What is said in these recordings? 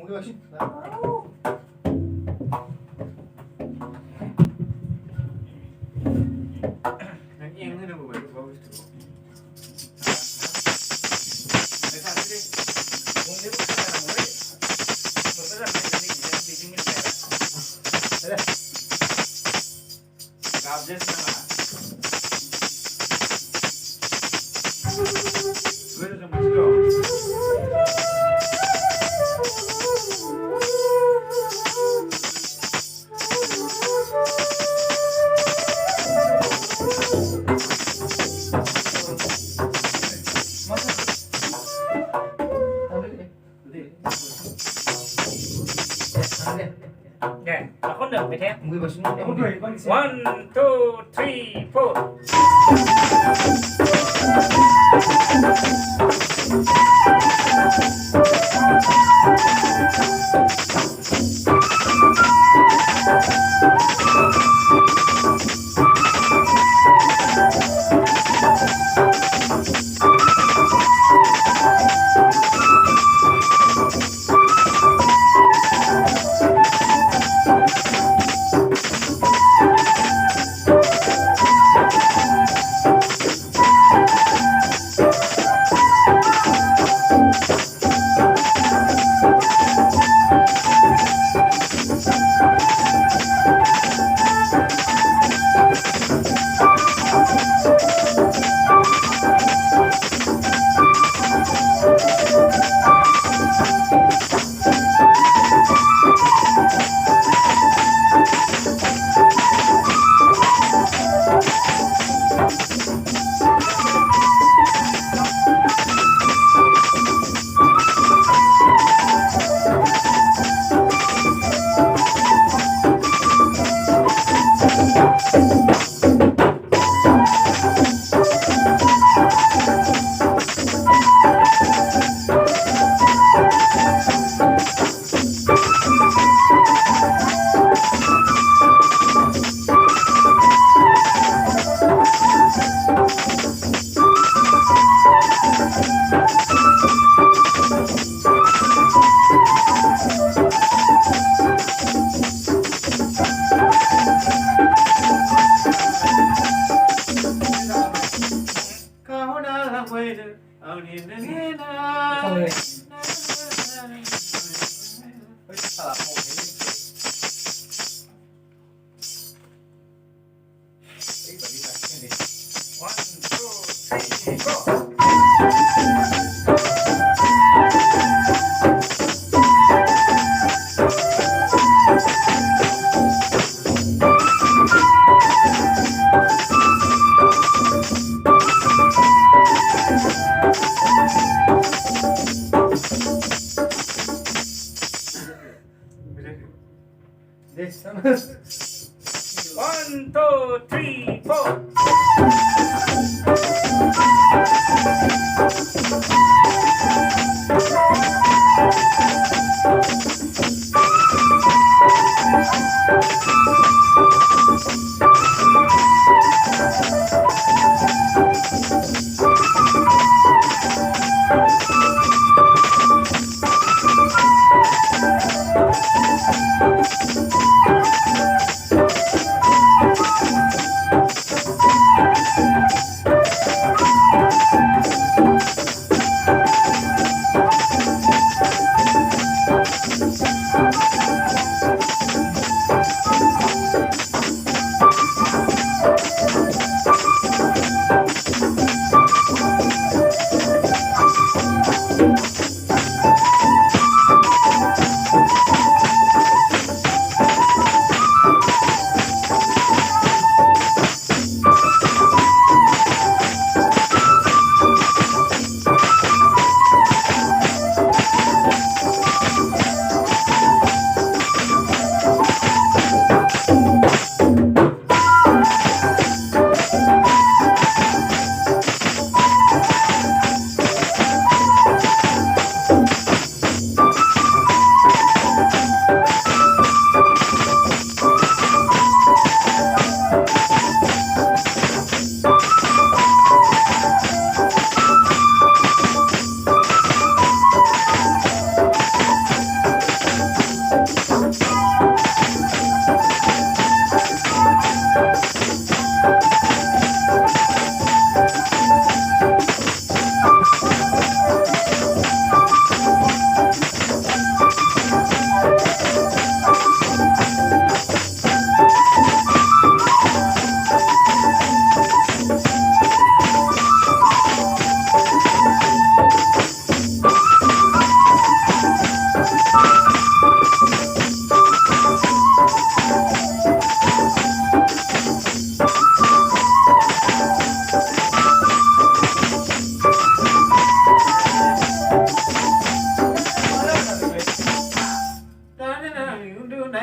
Mugwi bangsin. Yang ini ada beberapa bagus tuh. Mereka sih, mungkin bukan orang murid. Betul kan? Jadi ini mereka. Ada. Kabel sama. Gue udah masuk. Nè, nó không được phải thế. Mugwi bangsin. Mugwi bangsin. 1, 2, 3, 4. This sama. 1, 2, 3, 4.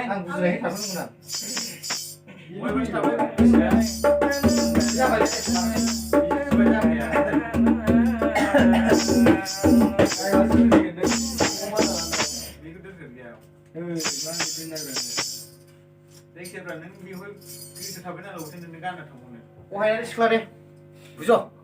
आं बुजिनाय थाबोनमोन आं बयबो थाबाय गोसोआ जाबाय बिदिबो जाखाया बेखौ दोनगोन गैया जायखिजाया नों बेवहाय गोसो थाबाय नालाय नोंनो गानना थांबावनो अहाय सिख्ला दे बुझ'